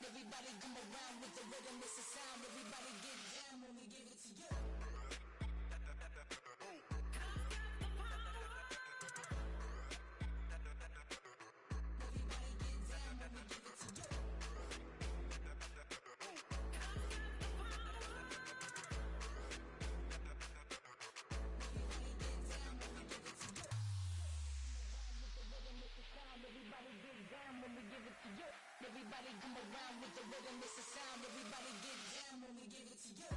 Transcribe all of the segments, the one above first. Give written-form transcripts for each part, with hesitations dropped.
Everybody come around with the rhythm, it's a sound. Everybody get down when we give it to you. Everybody come around with the rhythm, it's a sound. Everybody get down when we give it to you.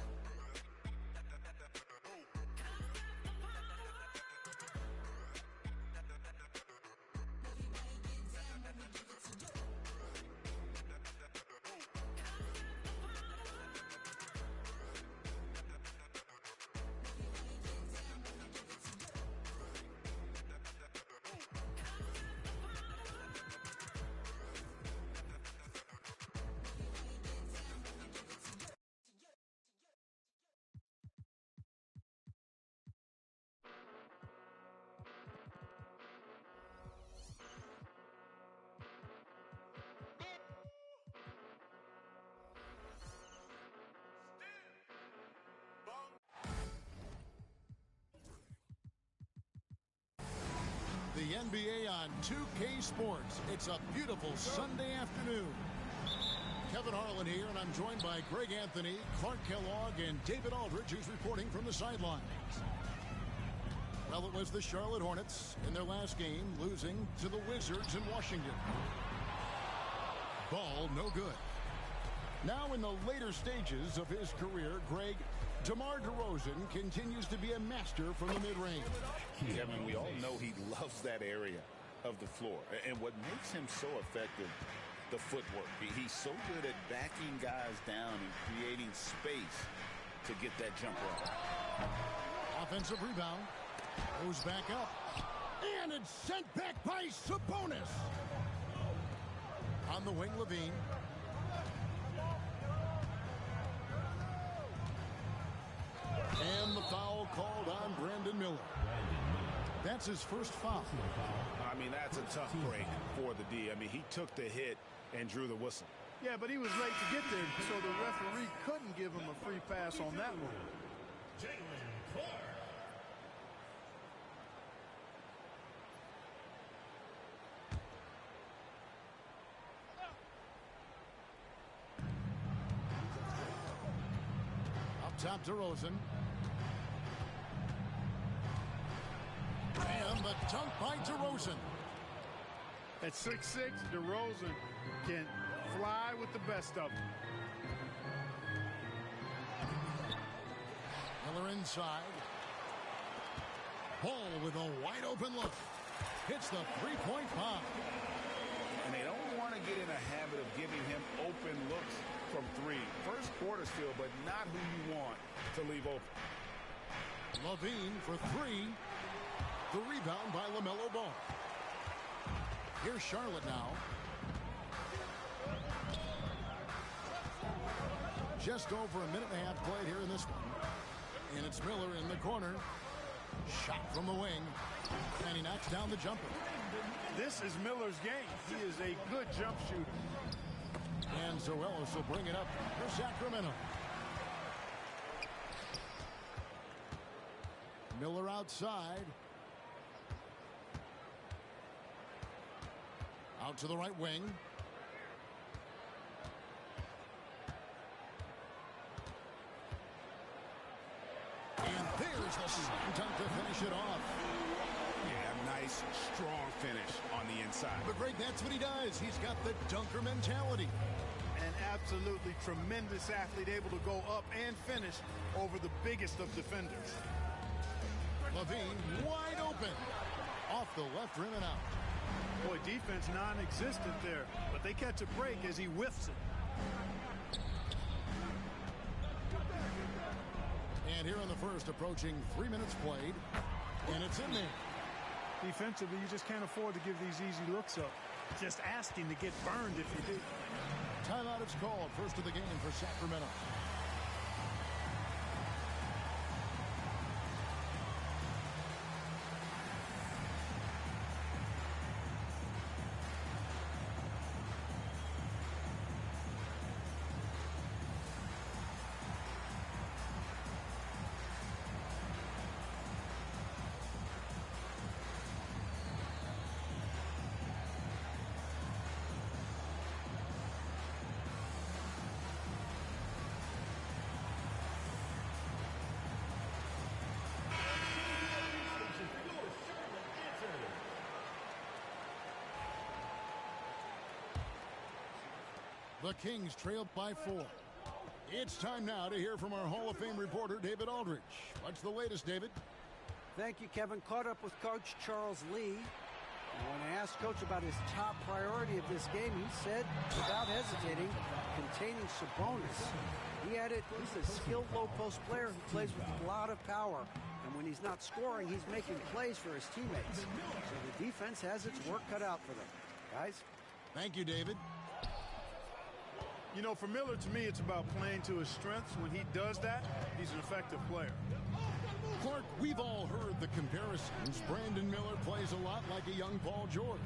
The NBA on 2K Sports. It's a beautiful Sunday afternoon. Kevin Harlan here, and I'm joined by Greg Anthony, Clark Kellogg, and David Aldridge, who's reporting from the sidelines. Well, it was the Charlotte Hornets in their last game, losing to the Wizards in Washington. Ball no good. Now in the later stages of his career, Greg, DeMar DeRozan continues to be a master from the mid-range. Kevin, we all know he loves that area of the floor. And what makes him so effective, the footwork. He's so good at backing guys down and creating space to get that jumper off. Offensive rebound. Goes back up. And it's sent back by Sabonis. On the wing, Levine. And the foul called on Brandon Miller. That's his first foul. I mean, that's a tough break for the D. I mean, he took the hit and drew the whistle. Yeah, but he was late to get there, so the referee couldn't give him a free pass on that one. Jalen Clark. Up top, DeRozan. And the dunk by DeRozan. At 6'6", DeRozan can fly with the best of them. Miller inside. Ball with a wide open look. Hits the three-point bomb. And they don't want to get in a habit of giving him open looks from three. First quarter still, but not who you want to leave open. Levine for three. The rebound by LaMelo Ball. Here's Charlotte now. Just over a minute and a half played here in this one. And it's Miller in the corner. Shot from the wing. And he knocks down the jumper. This is Miller's game. He is a good jump shooter. And Zoelos will bring it up for Sacramento. Miller outside. Out to the right wing. And there's the slam dunk to finish it off. Yeah, nice, strong finish on the inside. But Greg, that's what he does. He's got the dunker mentality. An absolutely tremendous athlete, able to go up and finish over the biggest of defenders. Levine wide open. Off the left rim and out. Boy, defense non-existent there, but they catch a break as he whiffs it. And here in the first, approaching 3 minutes played, and it's in there. Defensively, you just can't afford to give these easy looks up. Just asking to get burned if you do. Timeout is called. First of the game for Sacramento. The Kings trail by 4. It's time now to hear from our Hall of Fame reporter, David Aldridge. What's the latest, David? Thank you, Kevin. Caught up with Coach Charles Lee. And when I asked Coach about his top priority of this game, he said, without hesitating, containing Sabonis. He added, he's a skilled low-post player who plays with a lot of power. And when he's not scoring, he's making plays for his teammates. So the defense has its work cut out for them. Guys? Thank you, David. You know, for Miller, to me, it's about playing to his strengths. When he does that, he's an effective player. Clark, we've all heard the comparisons. Brandon Miller plays a lot like a young Paul George.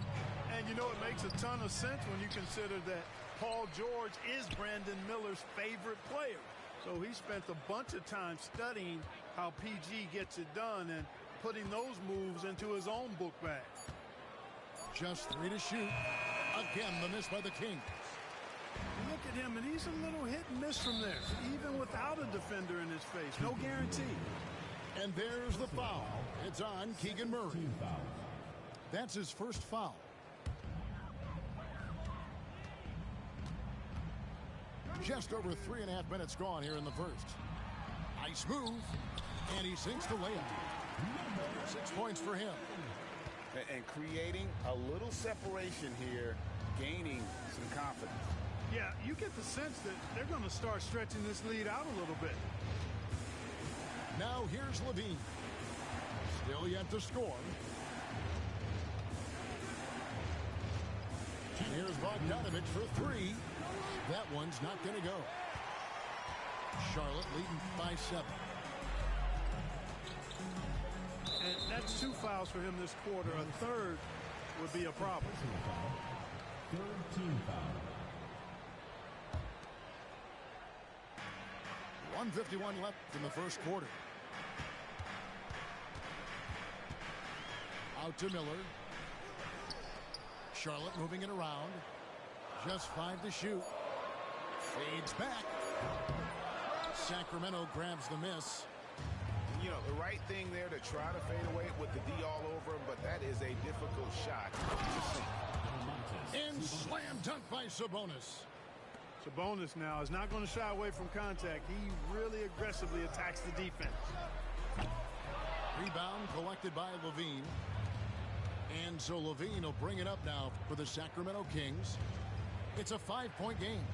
And you know, it makes a ton of sense when you consider that Paul George is Brandon Miller's favorite player. So he spent a bunch of time studying how PG gets it done and putting those moves into his own book bag. Just 3 to shoot. Again, the miss by the Kings. Look at him, and he's a little hit and miss from there, even without a defender in his face. No guarantee. And there's the foul. It's on Keegan Murray. That's his first foul. Just over 3.5 minutes gone here in the first. Nice move, and he sinks the layup. 6 points for him. And creating a little separation here, gaining some confidence. Yeah, you get the sense that they're going to start stretching this lead out a little bit. Now here's Levine. Still yet to score. And here's Bogdanovich for 3. That one's not going to go. Charlotte leading by 7. And that's 2 fouls for him this quarter. A third would be a problem. Third team foul. 1:51 left in the first quarter. Out to Miller. Charlotte moving it around. Just 5 to shoot. Fades back. Sacramento grabs the miss. You know, the right thing there to try to fade away with the D all over him, but that is a difficult shot. And slam dunk by Sabonis. Sabonis now is not going to shy away from contact. He really aggressively attacks the defense. Rebound collected by Levine. And so Levine will bring it up now for the Sacramento Kings. It's a 5-point game.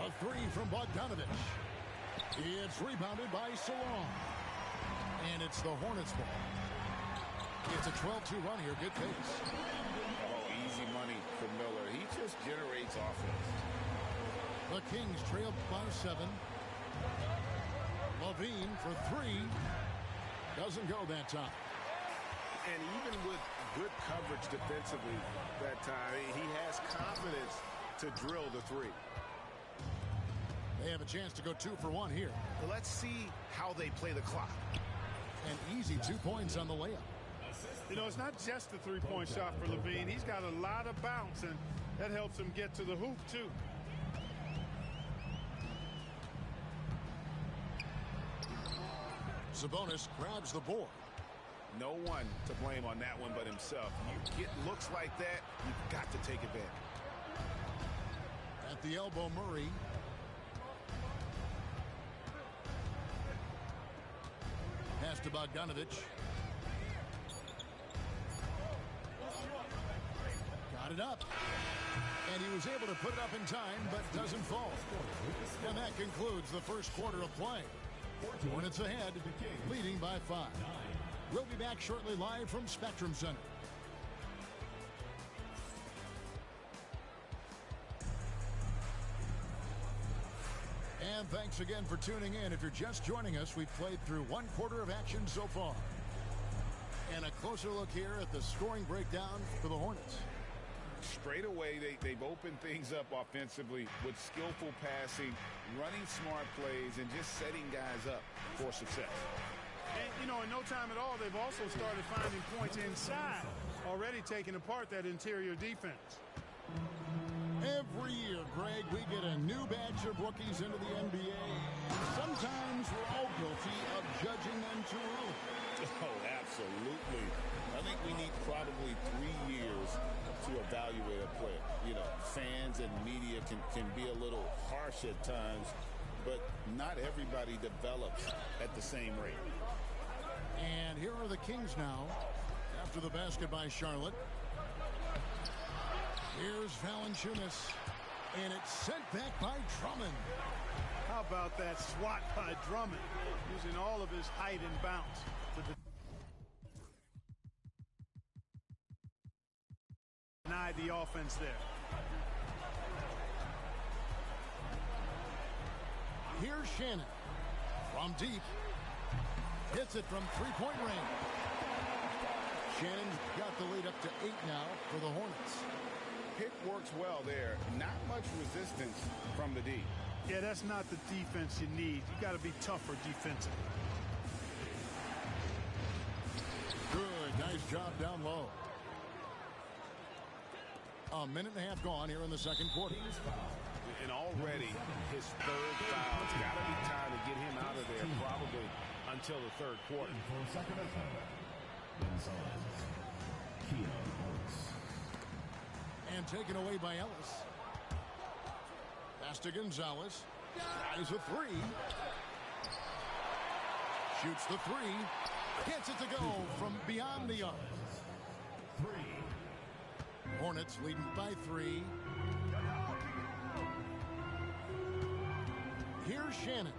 A 3 from Bogdanovich. It's rebounded by Salon. And it's the Hornets ball. It's a 12-2 run here. Good pace. Oh, easy money for Miller. He just generates offense. The Kings trailed by 7. Levine for 3. Doesn't go that time. And even with good coverage defensively that time, he has confidence to drill the 3. They have a chance to go 2 for 1 here. Let's see how they play the clock. An easy 2 points on the layup. You know, it's not just the three-point shot for Levine. He's got a lot of bounce, and that helps him get to the hoop, too. Sabonis grabs the board. No one to blame on that one but himself. You get looks like that, you've got to take advantage. At the elbow, Murray. Pass to Bogdanovich. Got it up. And he was able to put it up in time, but doesn't fall. And that concludes the first quarter of play. Hornets ahead, leading by 5. We'll be back shortly live from Spectrum Center. And thanks again for tuning in. If you're just joining us, we've played through 1 quarter of action so far. And a closer look here at the scoring breakdown for the Hornets. Straight away, they've opened things up offensively with skillful passing, running smart plays, and just setting guys up for success. And, you know, in no time at all, they've also started finding points inside, already taking apart that interior defense. Every year, Greg, we get a new batch of rookies into the NBA. Sometimes we're all guilty of judging them too early. Oh, absolutely. I think we need probably 3 years to evaluate a player. fans and media can be a little harsh at times, but not everybody develops at the same rate. And here are the Kings now after the basket by Charlotte. Here's Valanciunas, and it's sent back by Drummond. How about that swat by Drummond, using all of his height and bounce to deny the offense there. Here's Shannon from deep. Hits it from three-point range. Shannon's got the lead up to 8 now for the Hornets. Pick works well there. Not much resistance from the D. Yeah, that's not the defense you need. You got to be tougher defensively. Good, nice job down low. A minute and a half gone here in the second quarter. And already his third foul. It's got to be time to get him out of there probably until the third quarter. And taken away by Ellis. Pass to Gonzalez. Eyes a three. Shoots the three. Gets it to go from beyond the arc. Hornets leading by 3. Here's Shannon.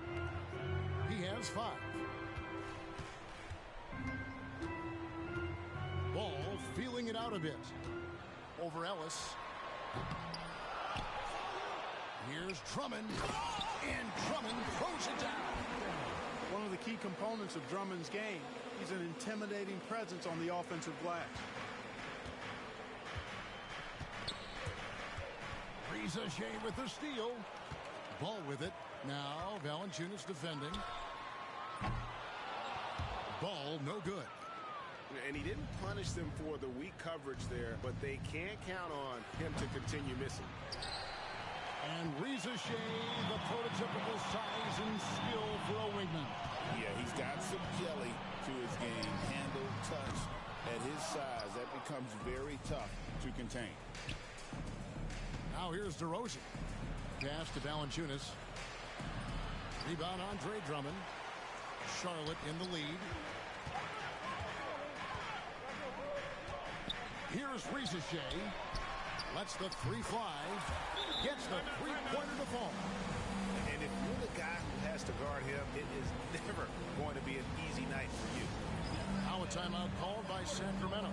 He has 5. Ball feeling it out a bit. Over Ellis. Here's Drummond. And Drummond throws it down. One of the key components of Drummond's game. He's an intimidating presence on the offensive glass. Riza-Shea with the steal. Ball with it. Now Valanciunas defending. Ball no good. And he didn't punish them for the weak coverage there, but they can't count on him to continue missing. And Riza-Shea, the prototypical size and skill for a wingman. Yeah, he's got some jelly to his game. Handle, touch. At his size, that becomes very tough to contain. Now here's DeRozan. Pass to Valanciunas. Rebound Andre Drummond. Charlotte in the lead. Here's Riza-Shea. Lets the 3 fly. Gets the 3-pointer to fall. And if you're the guy who has to guard him, it is never going to be an easy night for you. Now a timeout called by Sacramento.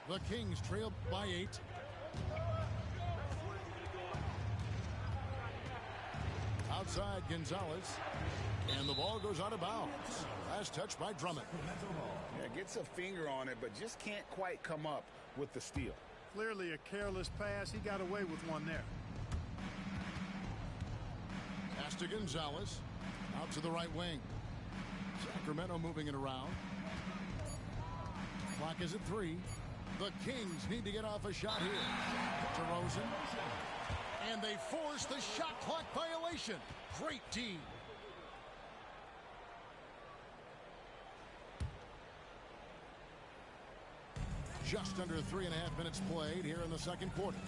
The Kings trail by 8. Outside Gonzalez. And the ball goes out of bounds. Last touch by Drummond. Yeah, gets a finger on it, but just can't quite come up with the steal. Clearly a careless pass. He got away with one there. Pass to Gonzalez. Out to the right wing. Sacramento moving it around. Clock is at 3. The Kings need to get off a shot here. DeRozan. And they force the shot clock violation. Great D. Just under 3.5 minutes played here in the second quarter.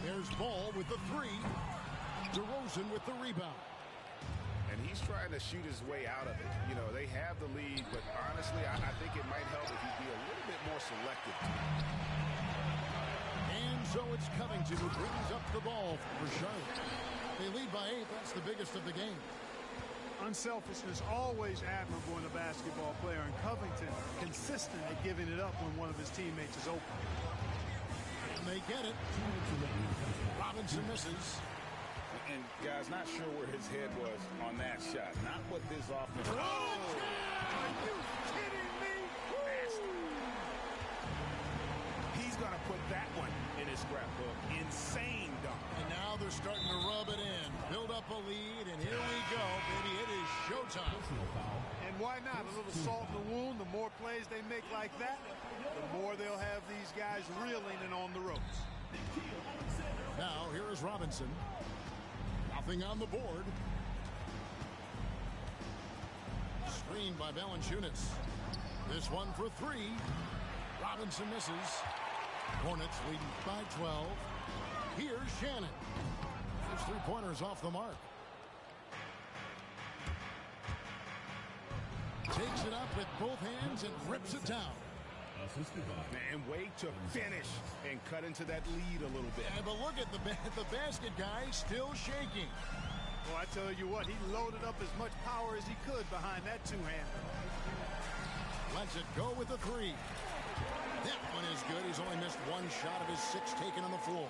There's Ball with the 3. DeRozan with the rebound. And he's trying to shoot his way out of it. You know, they have the lead, but honestly, I think it might help if he'd be a little bit more selective. And so it's Covington who brings up the ball for Charlotte. They lead by 8. That's the biggest of the game. Unselfishness always admirable in a basketball player, and Covington consistent at giving it up when one of his teammates is open. And they get it. Robinson misses. And guys, not sure where his head was on that shot. Not what this offense. Oh! Are you kidding me? He's going to put that one in his scrapbook. Insane dunk. And now they're starting to rub it in. Build up a lead, and here we go, baby. It is showtime. And why not? A little salt in the wound. The more plays they make like that, the more they'll have these guys reeling and on the ropes. Now, here is Robinson. Nothing on the board. Screened by Valanciunas. This one for three. Robinson misses. Hornets leading by 12. Here's Shannon. His three-pointers off the mark. Takes it up with both hands and rips it down. And way to finish and cut into that lead a little bit. Yeah, but look at the basket guy still shaking. Well, I tell you what, he loaded up as much power as he could behind that two-hander. Lets it go with the three. That one is good. He's only missed one shot of his six taken on the floor.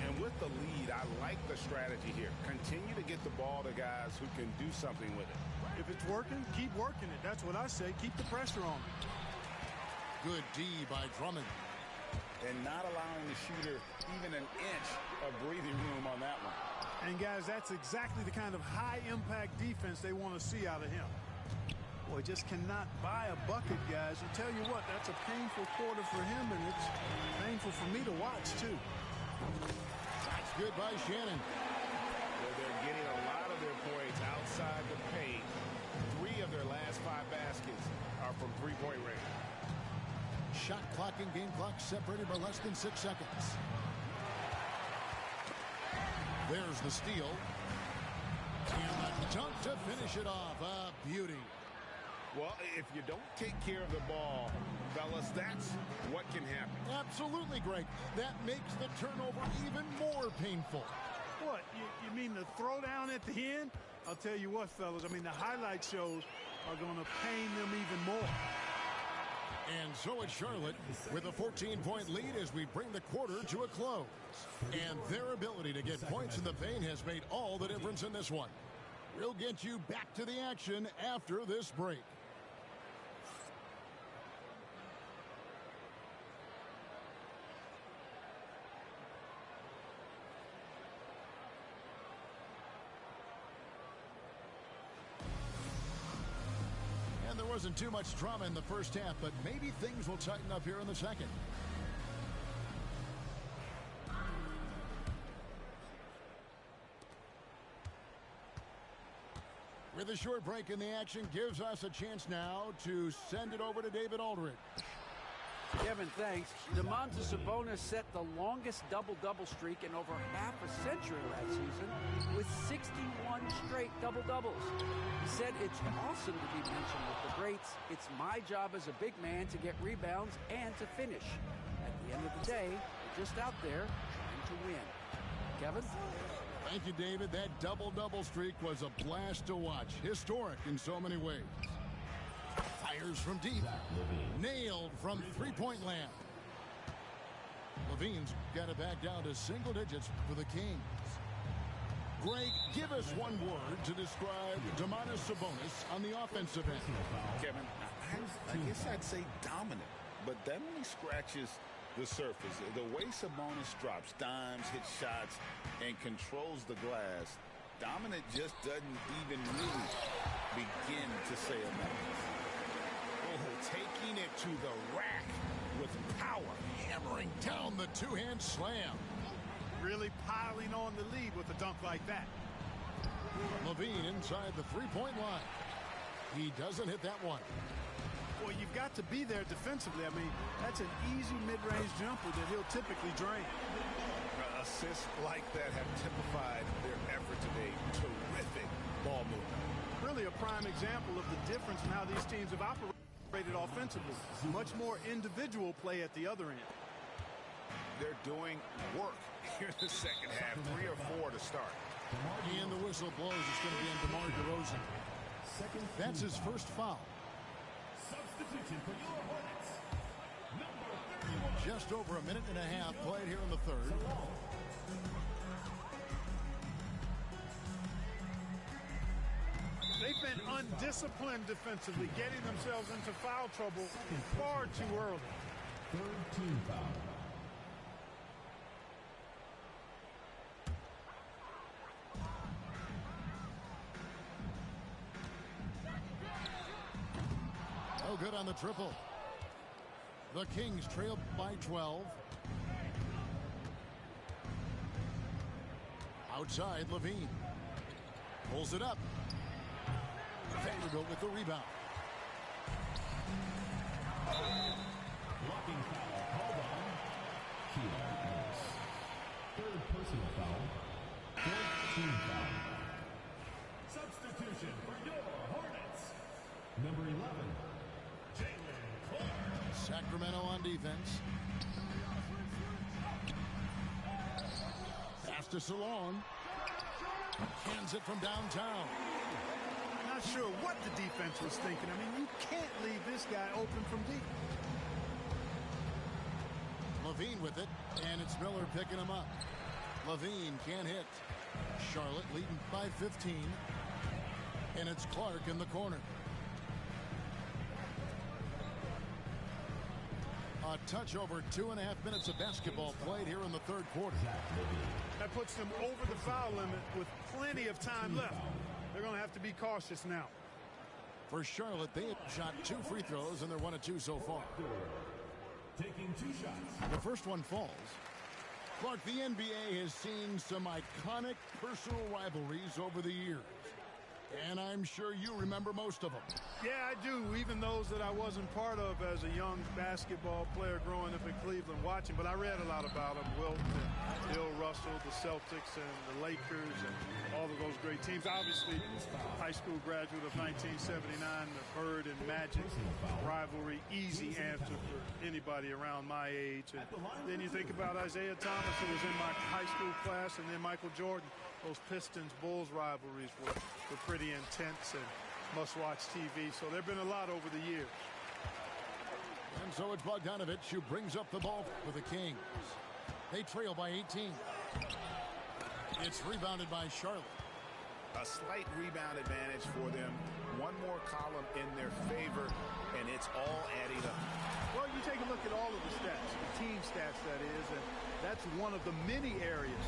And with the lead, I like the strategy here. Continue to get the ball to guys who can do something with it. If it's working, keep working it. That's what I say. Keep the pressure on. Good D by Drummond. And not allowing the shooter even an inch of breathing room on that one. And guys, that's exactly the kind of high-impact defense they want to see out of him. Boy, just cannot buy a bucket, guys. I tell you what, that's a painful quarter for him, and it's painful for me to watch, too. That's good by Shannon. Well, they're getting a lot of their points outside the paint. 3 of their last 5 baskets are from three-point range. Shot clock and game clock separated by less than 6 seconds. There's the steal. And the dunk to finish it off. A beauty. Well, if you don't take care of the ball, fellas, that's what can happen. Absolutely, Greg. That makes the turnover even more painful. What, you mean the throwdown at the end? I'll tell you what, fellas, I mean, the highlight shows are going to pain them even more. And so it's Charlotte with a 14-point lead as we bring the quarter to a close. And their ability to get points in the paint has made all the difference in this one. We'll get you back to the action after this break. And there wasn't too much drama in the first half, but maybe things will tighten up here in the second. With a short break in the action gives us a chance now to send it over to David Aldridge. Kevin, thanks. Domantas Sabonis set the longest double-double streak in over half a century last season with 61 straight double-doubles. He said it's awesome to be mentioned with the greats. It's my job as a big man to get rebounds and to finish. At the end of the day, we're just out there trying to win. Kevin? Thank you, David. That double-double streak was a blast to watch. Historic in so many ways. Fires from deep. Nailed from three-point land. Levine's got it back down to single digits for the Kings. Greg, give us one word to describe Domantas Sabonis on the offensive end. Kevin, I guess I'd say dominant, but that only scratches the surface. The way Sabonis drops dimes, hits shots, and controls the glass, dominant just doesn't even really begin to say enough. Oh, taking it to the rack with power, hammering down the two-hand slam. Really piling on the lead with a dunk like that. Levine inside the three-point line. He doesn't hit that one. Well, you've got to be there defensively. I mean, that's an easy mid-range jumper that he'll typically drain. Assists like that have typified their effort today. Terrific ball movement. Really a prime example of the difference in how these teams have operated offensively. Much more individual play at the other end. They're doing work here in the second half. 3 or 4 to start. And the whistle blows. It's going to be on DeMar DeRozan. That's his first foul. Substitution for your Hornets. Number 31. Just over a minute and a half played here in the third. undisciplined defensively, getting themselves into foul trouble far too early. Third team foul. No good on the triple. The Kings trail by 12. Outside, Levine. Pulls it up. Vanderbilt with the rebound. Blocking foul called on Keelan Ellis. Third personal foul. Fourth team foul. Substitution for your Hornets. Number 11, Jalen Clark. Sacramento on defense. Pass to Salon. Hands it from downtown. Not sure what the defense was thinking. I mean, you can't leave this guy open from deep. Levine with it, and it's Miller picking him up. Levine can't hit. Charlotte leading by 15. And it's Clark in the corner. A touch over 2.5 minutes of basketball played here in the third quarter. That puts them over the foul limit with plenty of time left. They're going to have to be cautious now. For Charlotte, they have shot 2 free throws, and they're 1 of 2 so far. Taking 2 shots. The first one falls. Clark, the NBA has seen some iconic personal rivalries over the years. And I'm sure you remember most of them. Yeah, I do, even those that I wasn't part of as a young basketball player growing up in Cleveland watching. But I read a lot about them, Wilt and Bill Russell, the Celtics and the Lakers and all of those great teams. Obviously, high school graduate of 1979, the Bird and Magic rivalry, easy answer for anybody around my age. And then you think about Isaiah Thomas, who was in my high school class, and then Michael Jordan. Those Pistons-Bulls rivalries were pretty intense and must-watch TV. So there have been a lot over the years. And so it's Bogdanovich who brings up the ball for the Kings. They trail by 18. It's rebounded by Charlotte. A slight rebound advantage for them. One more column in their favor, and it's all adding up. Well, you take a look at all of the stats, the team stats, that is, and that's one of the many areas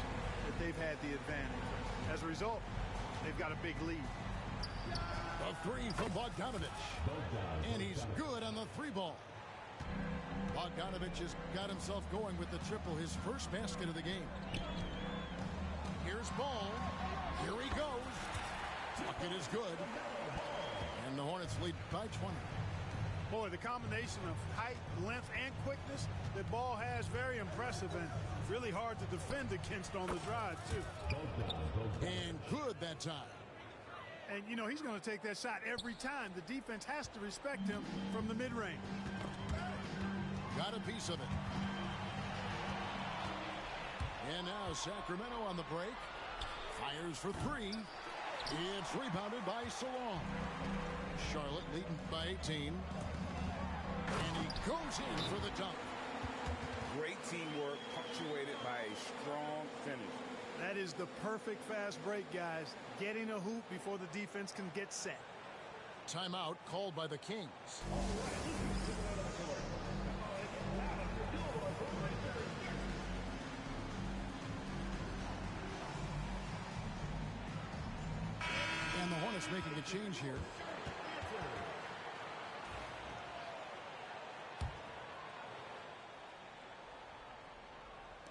that they've had the advantage. As a result, they've got a big lead. A 3 from Bogdanovich. And he's good on the 3 ball. Bogdanovich has got himself going with the triple, his first basket of the game. Here's Ball. Here he goes. Bucket is good. And the Hornets lead by 20. Boy, the combination of height, length, and quickness that Ball has, very impressive and really hard to defend against on the drive, too. And good that time. And, you know, he's going to take that shot every time. The defense has to respect him from the mid-range. Got a piece of it. And now Sacramento on the break. Fires for 3. It's rebounded by Salon. Charlotte leading by 18. And he goes in for the dunk. Great teamwork punctuated by a strong finish. That is the perfect fast break, guys. Getting a hoop before the defense can get set. Timeout called by the Kings. And the Hornets making a change here.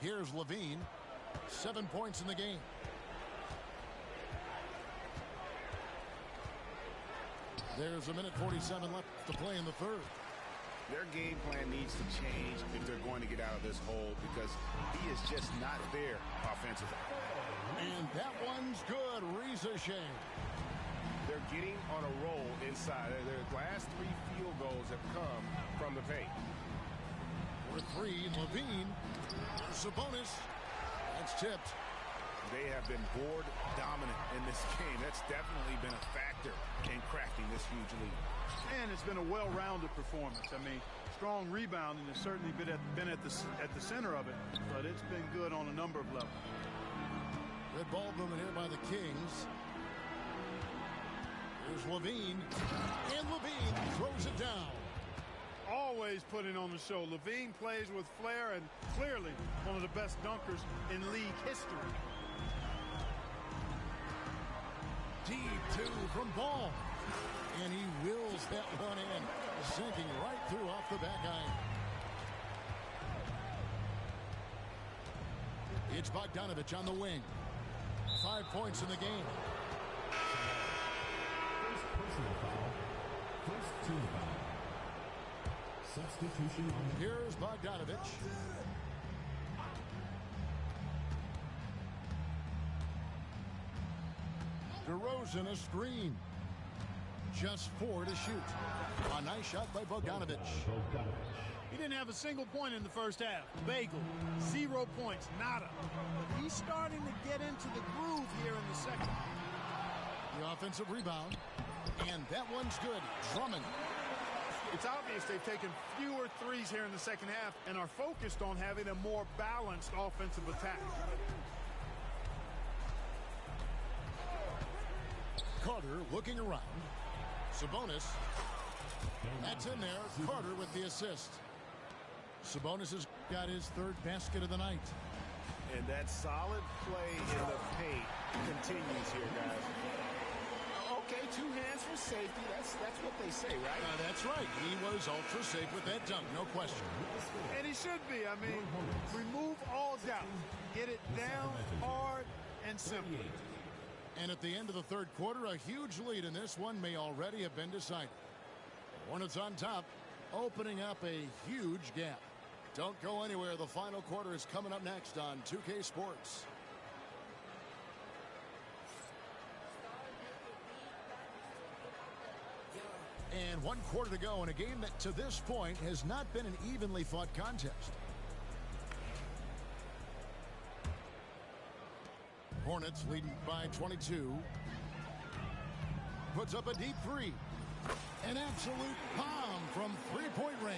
Here's Levine. 7 points in the game. There's a minute 47 left to play in the third. Their game plan needs to change if they're going to get out of this hole, because he is just not there offensively. And that one's good. Riza-Shea. They're getting on a roll inside. Their last 3 field goals have come from the paint. For 3, Levine. Sabonis. That's tipped. They have been board dominant in this game. That's definitely been a factor in cracking this huge lead. And it's been a well-rounded performance. I mean, strong rebounding has certainly been at the center of it, but it's been good on a number of levels. Good ball movement here by the Kings. Here's Here's Levine. And Levine throws it down. Always putting on the show. Levine plays with flair and clearly one of the best dunkers in league history. Deep two from Ball. And he wills that one in, sinking right through off the back iron. It's Bogdanovich on the wing. 5 points in the game. First personal foul. First team foul. Substitution on. Here's Bogdanovich. DeRozan a screen. Just 4 to shoot. A nice shot by Bogdanovich. He didn't have a single point in the first half. Bagel, 0 points, nada. But he's starting to get into the groove here in the second. The offensive rebound. And that one's good. Drummond. It's obvious they've taken fewer threes here in the second half and are focused on having a more balanced offensive attack. Carter looking around. Sabonis. That's in there. Carter with the assist. Sabonis has got his 3rd basket of the night. And that solid play in the paint continues here, guys. Okay, 2 hands for safety. That's what they say, right? That's right. He was ultra safe with that dunk, no question. And he should be. I mean, remove all doubt. Get it down hard and simple. And at the end of the 3rd quarter, a huge lead in this one may already have been decided. Hornets on top, opening up a huge gap. Don't go anywhere. The final quarter is coming up next on 2K Sports. And 1 quarter to go in a game that to this point has not been an evenly fought contest. Hornets leading by 22. Puts up a deep 3. An absolute bomb from 3-point range.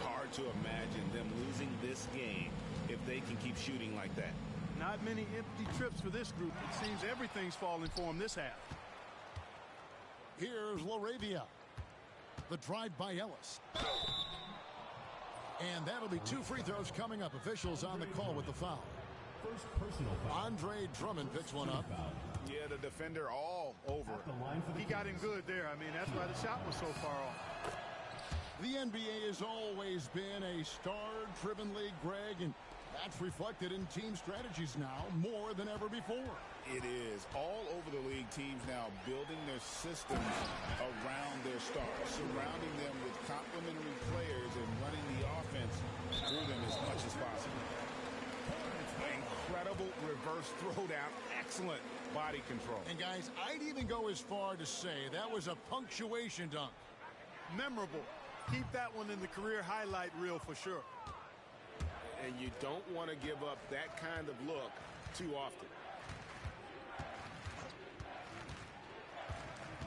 Hard to imagine them losing this game if they can keep shooting like that. Not many empty trips for this group. It seems everything's falling for them this half. Here's LaRavia. The drive by Ellis. And that'll be 2 free throws coming up. Officials on the call with the foul. First personal foul. Andre Drummond picks one up. Yeah, the defender all over. He got him good there. I mean, that's why the shot was so far off. The NBA has always been a star-driven league, Greg, and that's reflected in team strategies now more than ever before. It is. All over the league, teams now building their systems around their stars, surrounding them with complementary players and running the offense through them as much as possible. Incredible reverse throwdown. Excellent body control. And, guys, I'd even go as far to say that was a punctuation dunk. Memorable. Keep that one in the career highlight reel for sure. And you don't want to give up that kind of look too often.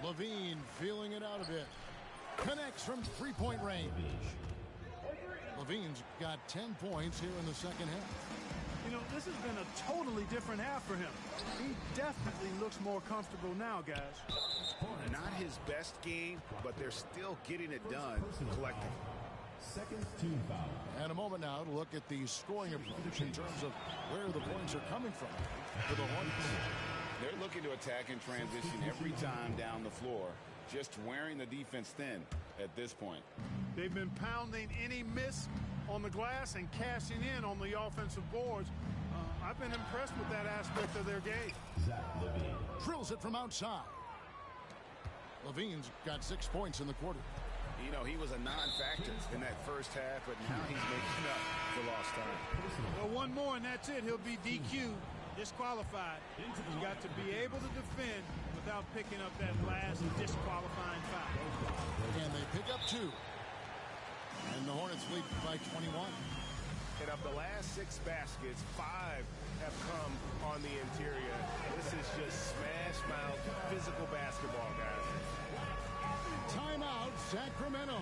Levine feeling it out a bit. Connects from 3-point range. Levine's got 10 points here in the second half. You know, this has been a totally different half for him. He definitely looks more comfortable now, guys. Not his best game, but they're still getting it done collectively. Second team foul. And a moment now to look at the scoring approach in terms of where the points are coming from for the Hornets. They're looking to attack in transition every time down the floor, just wearing the defense thin at this point. They've been pounding any miss on the glass and cashing in on the offensive boards. I've been impressed with that aspect of their game. Zach Levine. Drills it from outside. Levine's got 6 points in the quarter. You know, he was a non-factor in that first half, but now he's making up for lost time. Well, one more and that's it. He'll be DQ'd, disqualified. He's got to be able to defend without picking up that last disqualifying foul. And they pick up 2. And the Hornets lead by 21. And of the last 6 baskets, 5 have come on the interior. This is just smash mouth physical basketball, guys. Timeout, Sacramento.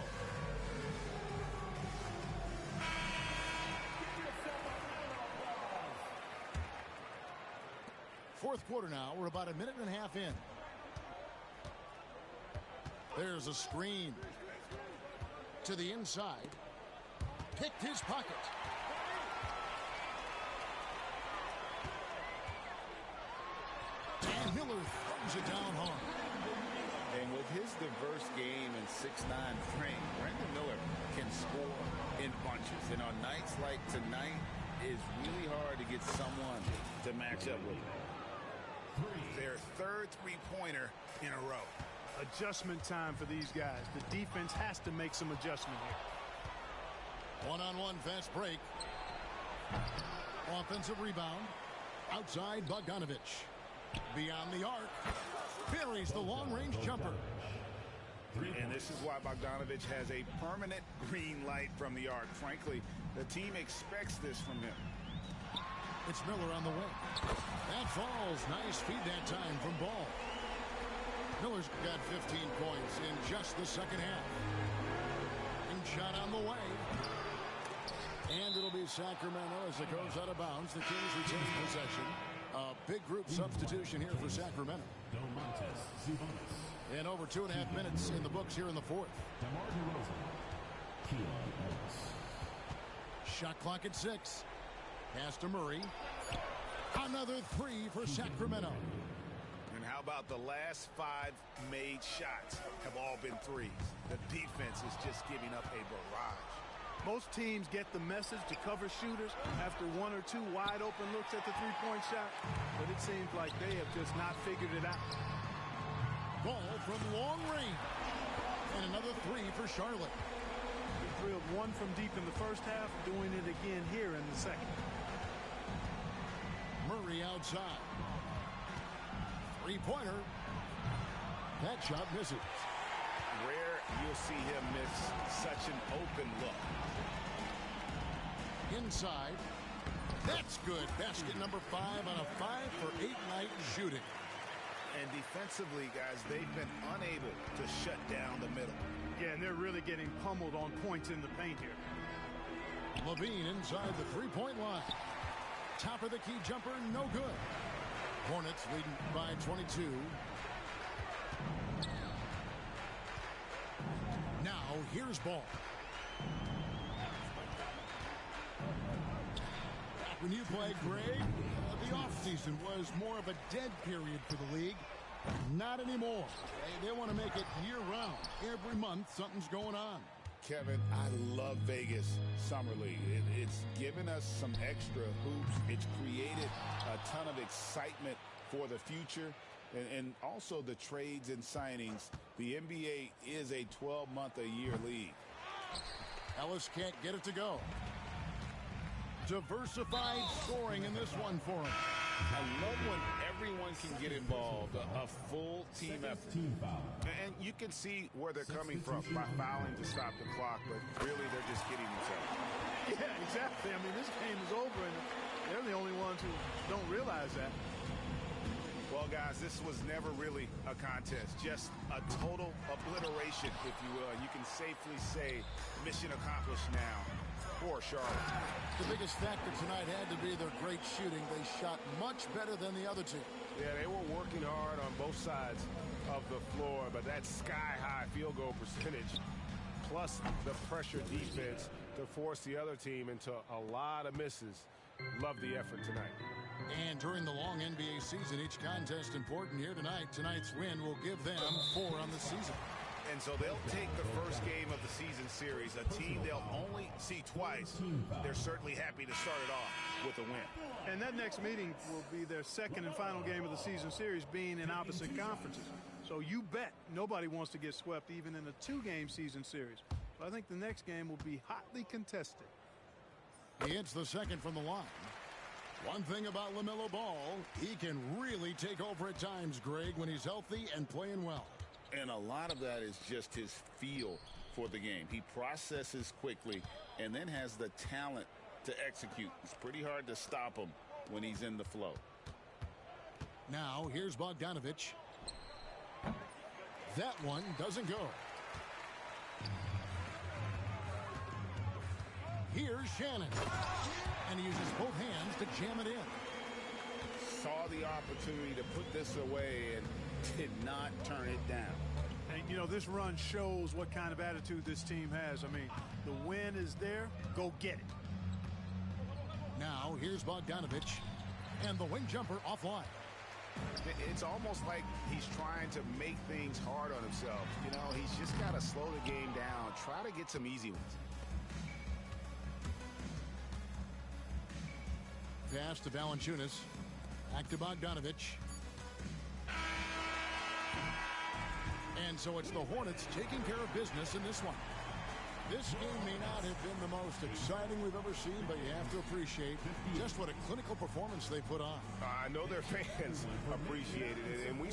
Fourth quarter now. We're about a minute and a half in. There's a screen. To the inside. Picked his pocket. And Miller throws it down hard. And with his diverse game and 6'9" frame, Brandon Miller can score in bunches. And on nights like tonight, it's really hard to get someone to match up with him. Their third three-pointer in a row. Adjustment time for these guys. The defense has to make some adjustment here. One-on-one fast break. Offensive rebound. Outside Bogdanovich. Beyond the arc. Buries the long-range jumper. And this is why Bogdanovich has a permanent green light from the arc. Frankly, the team expects this from him. It's Miller on the wing. That falls. Nice feed that time from Ball. Miller's got 15 points in just the second half. And shot on the way. And it'll be Sacramento as it goes out of bounds. The Kings retain possession. A big group substitution here for Sacramento. Domantas Sabonis. And over 2.5 minutes in the books here in the fourth. DeMar DeRozan. Keon Ellis. Shot clock at 6. Pass to Murray. Another three for Sacramento. And how about the last 5 made shots have all been threes? The defense is just giving up a barrage. Most teams get the message to cover shooters after 1 or 2 wide open looks at the three-point shot, but it seems like they have just not figured it out. Ball from long range. And another three for Charlotte. He drilled 1 from deep in the first half, doing it again here in the second. Murray outside. Three-pointer. That shot misses. Rare you'll see him miss such an open look. Inside. That's good. Basket number 5 on a 5-for-8 night shooting. And defensively, guys, they've been unable to shut down the middle. Yeah, and they're really getting pummeled on points in the paint here. Levine inside the three-point line. Top of the key jumper, no good. Hornets leading by 22. Now, here's Ball. Back when you played, Greg, the offseason was more of a dead period for the league. Not anymore. They want to make it year-round. Every month, something's going on. Kevin, I love Vegas Summer League. It's given us some extra hoops. It's created a ton of excitement for the future. And also the trades and signings. The NBA is a 12-month-a-year league. Ellis can't get it to go. Diversified scoring in this one for him. I love when everyone can get involved, a full team effort. Team foul. And you can see where they're coming from by fouling to stop the clock, but really they're just kidding themselves. Yeah, exactly. I mean, this game is over, and they're the only ones who don't realize that. Well, guys, this was never really a contest, just a total obliteration, if you will. And you can safely say mission accomplished now for Charlotte. The biggest factor tonight had to be their great shooting. They shot much better than the other team. Yeah, they were working hard on both sides of the floor, but that sky-high field goal percentage plus the pressure defense to force the other team into a lot of misses. Love the effort tonight. And during the long NBA season, each contest important here tonight. Tonight's win will give them 4 on the season. And so they'll take the first game of the season series, a team they'll only see twice. They're certainly happy to start it off with a win. And that next meeting will be their second and final game of the season series, being in opposite conferences. So you bet nobody wants to get swept even in a 2-game season series. So I think the next game will be hotly contested. He hits the second from the line. One thing about LaMelo Ball, he can really take over at times, Greg, when he's healthy and playing well. And a lot of that is just his feel for the game. He processes quickly and then has the talent to execute. It's pretty hard to stop him when he's in the flow. Now, here's Bogdanovich. That one doesn't go. Here's Shannon. And he uses both hands to jam it in. Saw the opportunity to put this away and did not turn it down. And, you know, this run shows what kind of attitude this team has. I mean, the win is there. Go get it. Now, here's Bogdanovich. And the wing jumper offline. It's almost like he's trying to make things hard on himself. You know, he's just got to slow the game down. Try to get some easy ones. Pass to Valanciunas. Back to Bogdanovich. And so it's the Hornets taking care of business in this one. This game may not have been the most exciting we've ever seen, but you have to appreciate just what a clinical performance they put on. I know their fans appreciated it, and we